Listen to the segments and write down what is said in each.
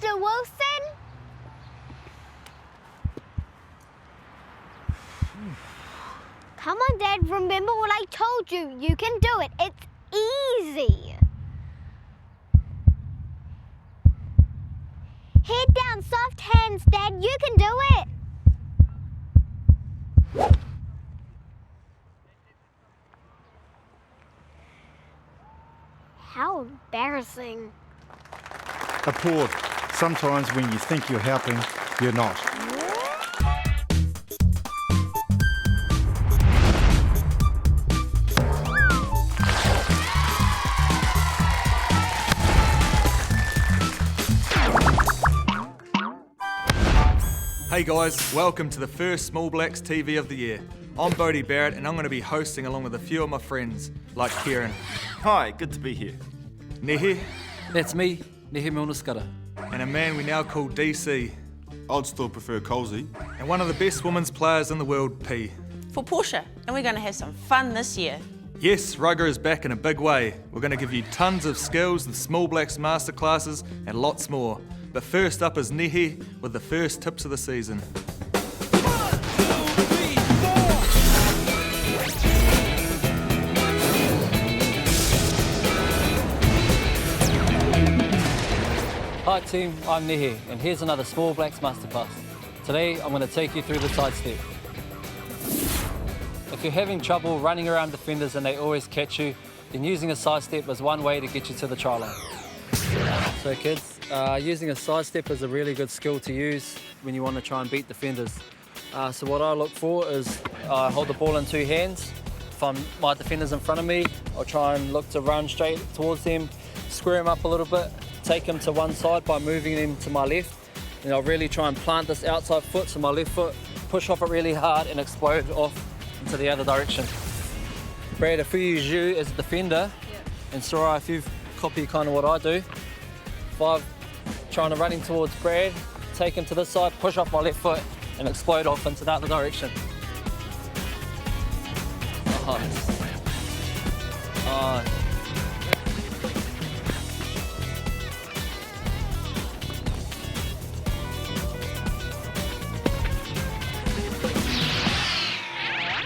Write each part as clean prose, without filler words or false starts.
Mr. Wilson? Come on, Dad. Remember what I told you. You can do it. It's easy. Head down, soft hands, Dad. You can do it. How embarrassing. Applaud. Sometimes when you think you're helping, you're not. Hey guys, welcome to the first Small Blacks TV of the year. I'm Bodie Barrett and I'm going to be hosting along with a few of my friends, like Kieran. Hi, good to be here. Nehe. That's me, Nehe Milnaskara. And a man we now call DC. I'd still prefer Colsey. And one of the best women's players in the world, P. For Portia, and we're going to have some fun this year. Yes, Rugger is back in a big way. We're going to give you tons of skills, the Small Blacks masterclasses, and lots more. But first up is Nehe with the first tips of the season. Hi team, I'm Nehe, and here's another Small Blacks Masterclass. Today I'm going to take you through the side step. If you're having trouble running around defenders and they always catch you, then using a side step is one way to get you to the try line. So kids, using a side step is a really good skill to use when you want to try and beat defenders. So what I look for is I hold the ball in two hands. If my defender's in front of me, I'll try and look to run straight towards them, square them up a little bit, take them to one side by moving them to my left. And I'll really try and plant this outside foot, so my left foot, push off it really hard and explode off into the other direction. Brad, if we use you as a defender, and Soraya, if you copy kind of what I do, if I'm trying to run him towards Brad, take him to this side, push off my left foot and explode off into the other direction. Oh.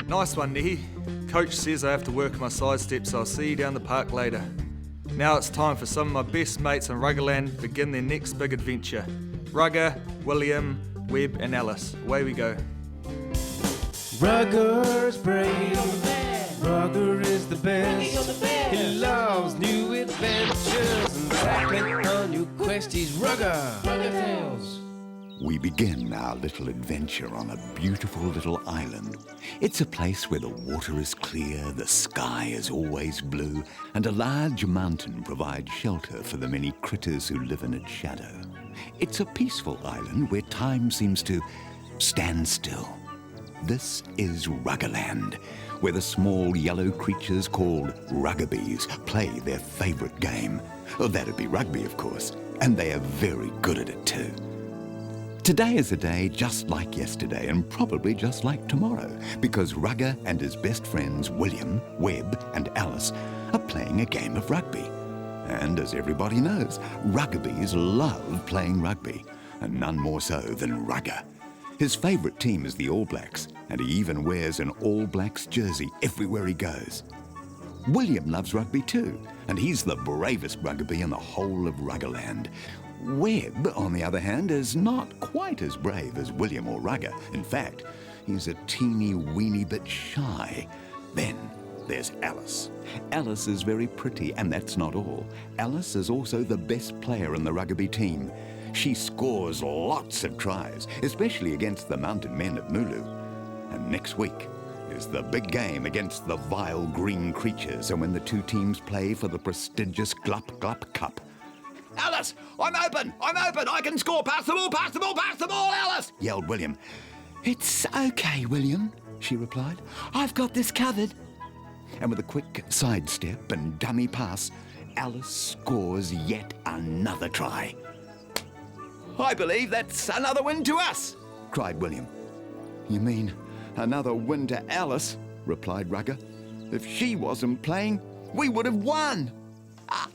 Nice one, Nehe. Coach says I have to work my side steps, so I'll see you down the park later. Now it's time for some of my best mates on Ruggerland begin their next big adventure. Rugger, William, Webb and Alice. Away we go. Rugger's brave, Rugger is the best. He loves new adventures and tackling on new quest. He's Rugger. Rugger Tales. We begin our little adventure on a beautiful little island. It's a place where the water is clear, the sky is always blue, and a large mountain provides shelter for the many critters who live in its shadow. It's a peaceful island where time seems to stand still. This is Ruggerland, where the small yellow creatures called ruggabees play their favourite game. Oh, that'd be rugby, of course, and they are very good at it too. Today is a day just like yesterday and probably just like tomorrow, because Rugger and his best friends William, Webb and Alice are playing a game of rugby. And as everybody knows, ruggabees love playing rugby, and none more so than Rugger. His favourite team is the All Blacks, and he even wears an All Blacks jersey everywhere he goes. William loves rugby too, and he's the bravest ruggabee in the whole of Ruggerland. Webb, on the other hand, is not quite as brave as William or Rugger. In fact, he's a teeny weeny bit shy. Then there's Alice. Alice is very pretty, and that's not all. Alice is also the best player in the rugby team. She scores lots of tries, especially against the mountain men of Mulu. And next week is the big game against the vile green creatures, and when the two teams play for the prestigious Glup Glup Cup. Alice, I'm open, I can score, pass the ball, Alice, yelled William. It's okay, William, she replied. I've got this covered. And with a quick sidestep and dummy pass, Alice scores yet another try. I believe that's another win to us, cried William. You mean another win to Alice, replied Rugger. If she wasn't playing, we would have won.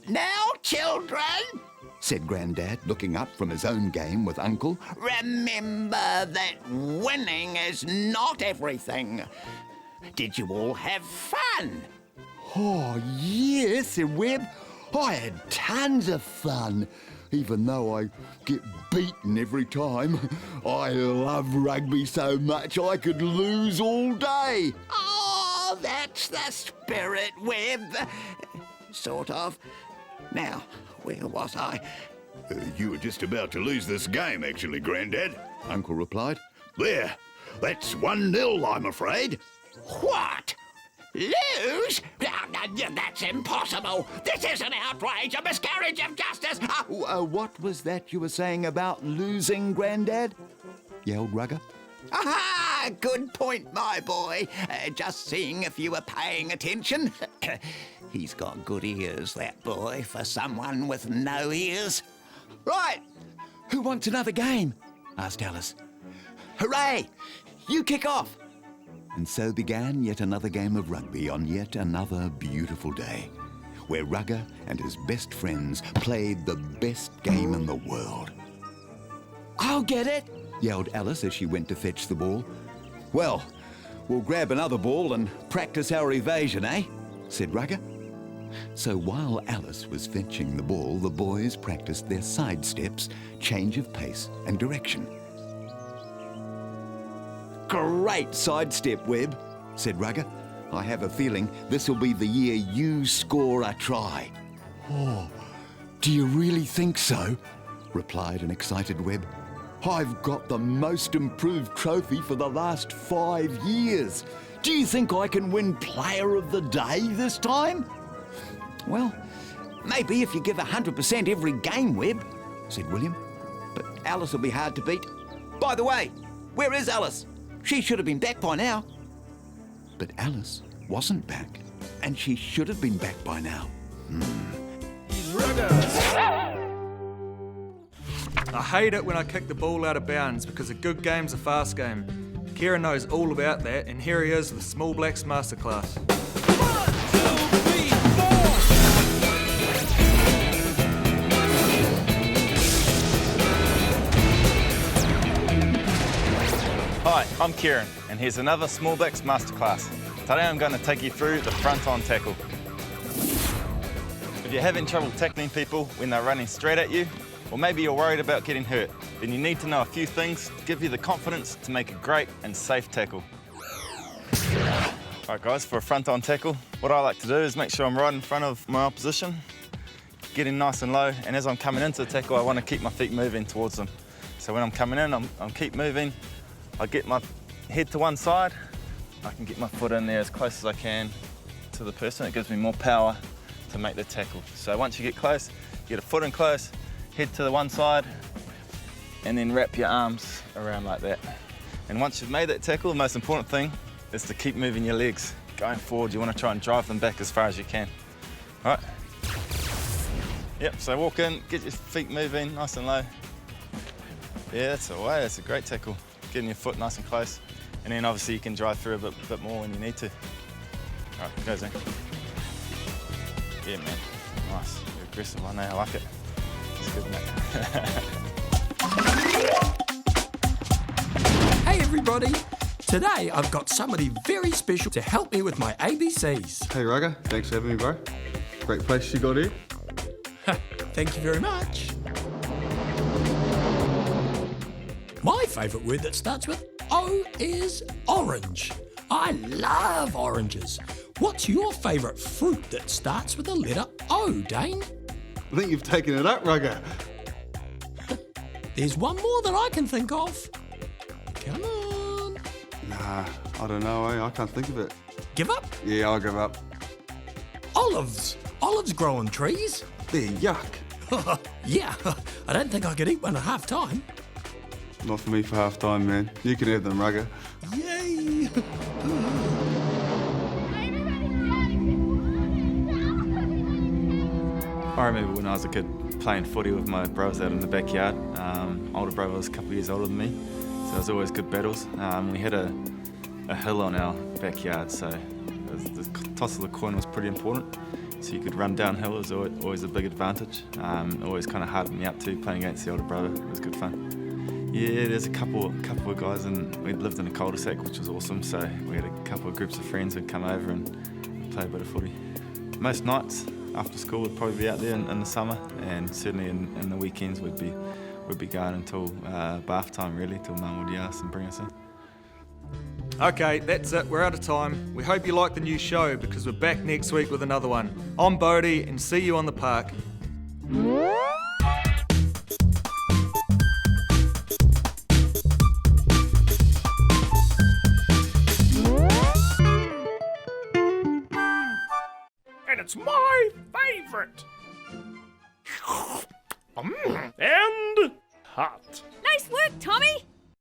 Now, children, said Grandad, looking up from his own game with Uncle. Remember that winning is not everything. Did you all have fun? Oh, yes, Webb. I had tons of fun, even though I get beaten every time. I love rugby so much I could lose all day. Oh, that's the spirit, Webb. Sort of. Now, where was I? You were just about to lose this game, actually, Grandad, Uncle replied. There, that's 1-0, I'm afraid. What? Lose? That's impossible. This is an outrage, a miscarriage of justice. What was that you were saying about losing, Grandad? Yelled Rugger. Aha! Good point, my boy. Just seeing if you were paying attention. He's got good ears, that boy, for someone with no ears. Right. Who wants another game? Asked Alice. Hooray! You kick off. And so began yet another game of rugby on yet another beautiful day, where Rugger and his best friends played the best game in the world. I'll get it, yelled Alice as she went to fetch the ball. Well, we'll grab another ball and practice our evasion, eh? Said Rugger. So while Alice was fetching the ball, the boys practiced their side steps, change of pace and direction. Great sidestep, Webb, said Rugger. I have a feeling this will be the year you score a try. Oh, do you really think so? Replied an excited Webb. I've got the most improved trophy for the last 5 years. Do you think I can win Player of the Day this time? Well, maybe if you give 100% every game, Webb, said William. But Alice will be hard to beat. By the way, where is Alice? She should have been back by now. But Alice wasn't back, and she should have been back by now. I hate it when I kick the ball out of bounds because a good game's a fast game. Kieran knows all about that, and here he is with Small Blacks Masterclass. Hi, I'm Kieran, and here's another Small Blacks Masterclass. Today I'm going to take you through the front-on tackle. If you're having trouble tackling people when they're running straight at you, or maybe you're worried about getting hurt, then you need to know a few things to give you the confidence to make a great and safe tackle. Alright guys, for a front-on tackle, what I like to do is make sure I'm right in front of my opposition, getting nice and low, and as I'm coming into the tackle, I want to keep my feet moving towards them. So when I'm coming in, I'm keep moving. I get my head to one side, I can get my foot in there as close as I can to the person. It gives me more power to make the tackle. So once you get close, get a foot in close, head to the one side, and then wrap your arms around like that. And once you've made that tackle, the most important thing is to keep moving your legs. Going forward, you want to try and drive them back as far as you can. All right? Yep, so walk in, get your feet moving nice and low. Yeah, that's the way, that's a great tackle. Getting your foot nice and close, and then obviously you can drive through a bit more when you need to. All right, goes in. Yeah, man, nice, you're aggressive, I know, I like it. It's good, mate. Hey everybody, today I've got somebody very special to help me with my ABCs. Hey Rugger, thanks for having me, bro. Great place you got here. Thank you very much. My favourite word that starts with O is orange. I love oranges. What's your favourite fruit that starts with the letter O, Dane? I think you've taken it up, Rugger. There's one more that I can think of. Come on. Nah, I don't know, I can't think of it. Give up? Yeah, I'll give up. Olives. Olives grow on trees. They're yuck. Yeah, I don't think I could eat one at half time. Not for me for half time, man. You can have them, Rugger. Yay! I remember when I was a kid playing footy with my brothers out in the backyard. Older brother was a couple of years older than me, so it was always good battles. We had a hill on our backyard, so the toss of the coin was pretty important. So you could run downhill was always a big advantage. Always kind of hardened me up too, playing against the older brother. It was good fun. Yeah, there's a couple of guys, and we lived in a cul-de-sac, which was awesome. So we had a couple of groups of friends who'd come over and play a bit of footy. Most nights after school would probably be out there in the summer, and certainly in the weekends we'd be going until bath time really, till Mum would yell and bring us in. Okay, that's it. We're out of time. We hope you like the new show because we're back next week with another one. I'm Bodie, and see you on the park.